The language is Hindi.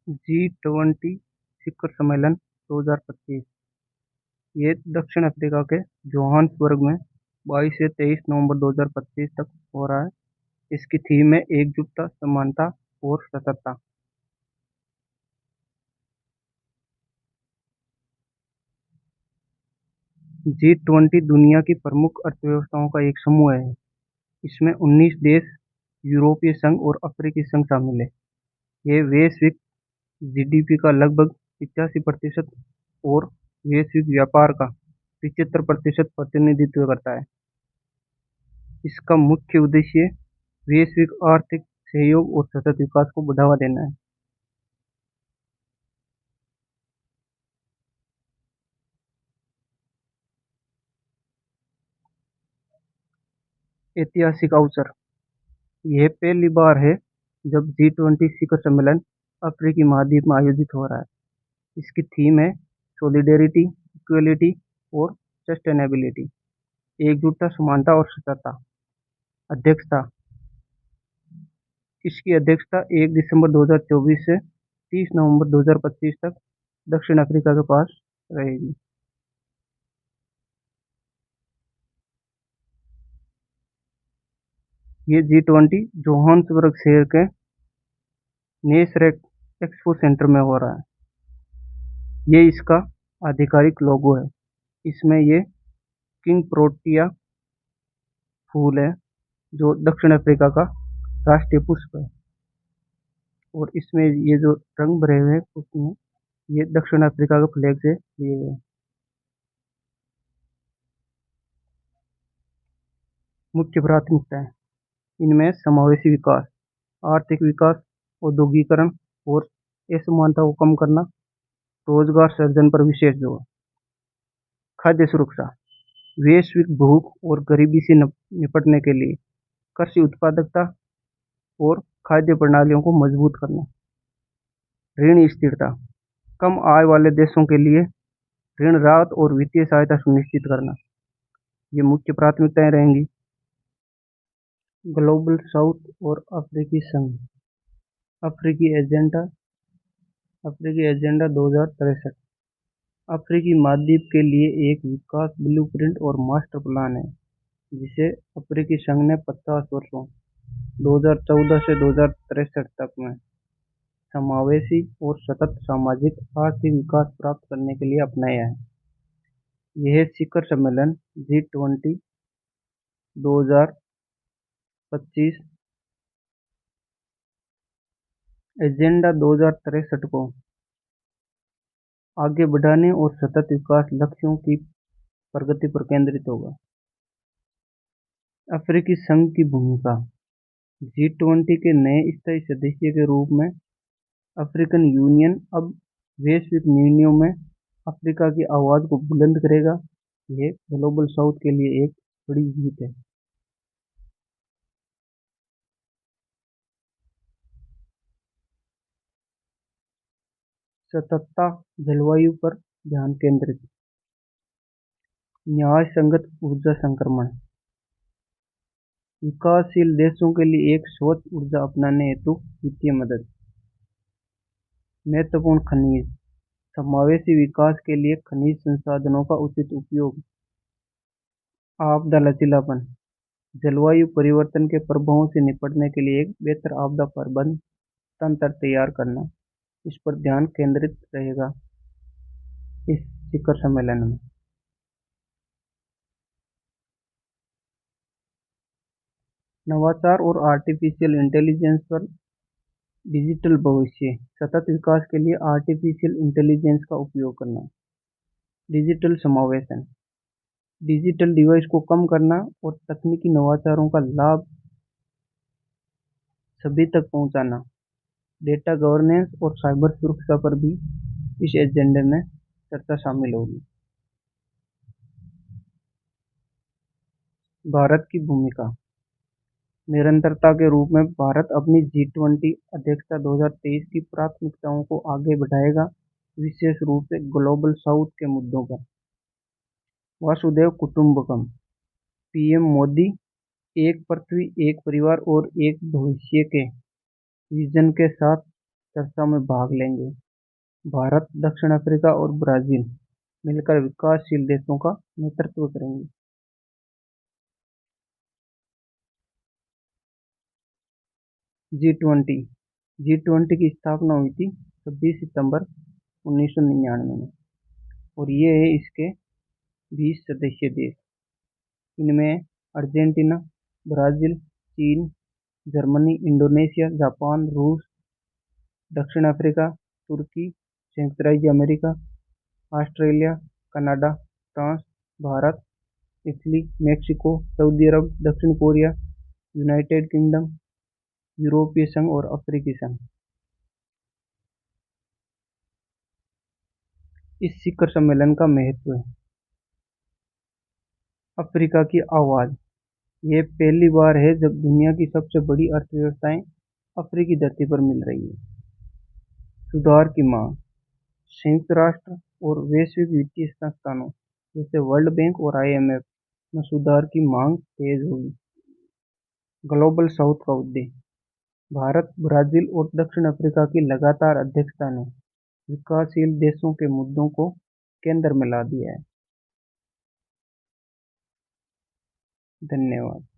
G20 शिखर सम्मेलन 2025। ये दक्षिण अफ्रीका के जोहान्सबर्ग में 22 से 23 नवंबर 2025 तक हो रहा है। इसकी थीम है एकजुटता, समानता और सततता। G20 दुनिया की प्रमुख अर्थव्यवस्थाओं का एक समूह है। इसमें 19 देश, यूरोपीय संघ और अफ्रीकी संघ शामिल है। ये वैश्विक जीडीपी का लगभग 85% और वैश्विक व्यापार का 75% प्रतिनिधित्व करता है। इसका मुख्य उद्देश्य वैश्विक आर्थिक सहयोग और सतत विकास को बढ़ावा देना है। ऐतिहासिक अवसर: यह पहली बार है जब G20 शिखर सम्मेलन अफ्रीकी महाद्वीप में आयोजित हो रहा है। इसकी थीम है सॉलिडेरिटी, इक्वलिटी और सस्टेनेबिलिटी। एकजुटता, समानता और सततता। अध्यक्षता: इसकी अध्यक्षता 1 दिसंबर 2024 से 30 नवंबर 2025 तक दक्षिण अफ्रीका के पास रहेगी। ये G20 जोहान्सबर्ग शहर के नेसरेक एक्सपो सेंटर में हो रहा है। ये इसका आधिकारिक लोगो है। इसमें ये किंग प्रोटिया फूल है जो दक्षिण अफ्रीका का राष्ट्रीय पुष्प है। और इसमें ये जो रंग भरे हुए पुष्प हैं ये दक्षिण अफ्रीका के फ्लैग से लिए गए हैं। मुख्य प्राथमिकताएं: इनमें समावेशी विकास, आर्थिक विकास, औद्योगिकरण और असमानता को कम करना, रोजगार सृजन पर विशेष जोर। खाद्य सुरक्षा: वैश्विक भूख और गरीबी से निपटने के लिए कृषि उत्पादकता और खाद्य प्रणालियों को मजबूत करना। ऋण स्थिरता: कम आय वाले देशों के लिए ऋण राहत और वित्तीय सहायता सुनिश्चित करना। ये मुख्य प्राथमिकताएं रहेंगी। ग्लोबल साउथ और अफ्रीकी संघ। अफ्रीकी एजेंडा अफ्रीकी एजेंडा 2063 अफ्रीकी महाद्वीप के लिए एक विकास ब्लूप्रिंट और मास्टर प्लान है जिसे अफ्रीकी संघ ने 50 वर्षों 2014 से 2063 तक में समावेशी और सतत सामाजिक आर्थिक विकास प्राप्त करने के लिए अपनाया है। यह शिखर सम्मेलन G20 2025 एजेंडा 2063 को आगे बढ़ाने और सतत विकास लक्ष्यों की प्रगति पर केंद्रित होगा। अफ्रीकी संघ की भूमिका: G20 के नए स्थायी सदस्य के रूप में अफ्रीकन यूनियन अब वैश्विक निर्णयों में अफ्रीका की आवाज को बुलंद करेगा। यह ग्लोबल साउथ के लिए एक बड़ी जीत है। सततता: जलवायु पर ध्यान केंद्रित। न्याय संगत ऊर्जा संक्रमण। विकासशील देशों के लिए एक स्वच्छ ऊर्जा अपनाने हेतु वित्तीय मदद। महत्वपूर्ण खनिज: समावेशी विकास के लिए खनिज संसाधनों का उचित उपयोग। आपदा लचीलापन: जलवायु परिवर्तन के प्रभावों से निपटने के लिए एक बेहतर आपदा प्रबंधन तंत्र तैयार करना। इस पर ध्यान केंद्रित रहेगा इस शिखर सम्मेलन में। नवाचार और आर्टिफिशियल इंटेलिजेंस पर डिजिटल भविष्य। सतत विकास के लिए आर्टिफिशियल इंटेलिजेंस का उपयोग करना। डिजिटल समावेशन: डिजिटल डिवाइस को कम करना और तकनीकी नवाचारों का लाभ सभी तक पहुंचाना। डेटा गवर्नेंस और साइबर सुरक्षा पर भी इस एजेंडे में चर्चा शामिल होगी। भारत की भूमिका: निरंतरता के रूप में भारत अपनी G20 अध्यक्षता 2023 की प्राथमिकताओं को आगे बढ़ाएगा, विशेष रूप से ग्लोबल साउथ के मुद्दों पर। वसुधैव कुटुंबकम: पीएम मोदी एक पृथ्वी, एक परिवार और एक भविष्य के विजन के साथ चर्चा में भाग लेंगे। भारत, दक्षिण अफ्रीका और ब्राजील मिलकर विकासशील देशों का नेतृत्व करेंगे। G20 G20 की स्थापना हुई थी 26 सितंबर 1999 में और ये है इसके 20 सदस्य देश। इनमें अर्जेंटीना, ब्राजील, चीन, जर्मनी, इंडोनेशिया, जापान, रूस, दक्षिण अफ्रीका, तुर्की, संयुक्त राज्य America, Australia, Canada, France, Bharat, Italy, Mexico, Saudi अरब, दक्षिण कोरिया, यूनाइटेड किंगडम, यूरोपीय संघ और अफ्रीकी संघ। इस शिखर सम्मेलन का महत्व है। अफ्रीका की आवाज। यह पहली बार है जब दुनिया की सबसे बड़ी अर्थव्यवस्थाएं अफ्रीकी धरती पर मिल रही है। सुधार की मांग। संयुक्त राष्ट्र और वैश्विक वित्तीय संस्थानों जैसे वर्ल्ड बैंक और IMF में सुधार की मांग तेज होगी। ग्लोबल साउथ का उद्देश्य। भारत, ब्राजील और दक्षिण अफ्रीका की लगातार अध्यक्षता ने विकासशील देशों के मुद्दों को केंद्र में ला दिया है। धन्यवाद।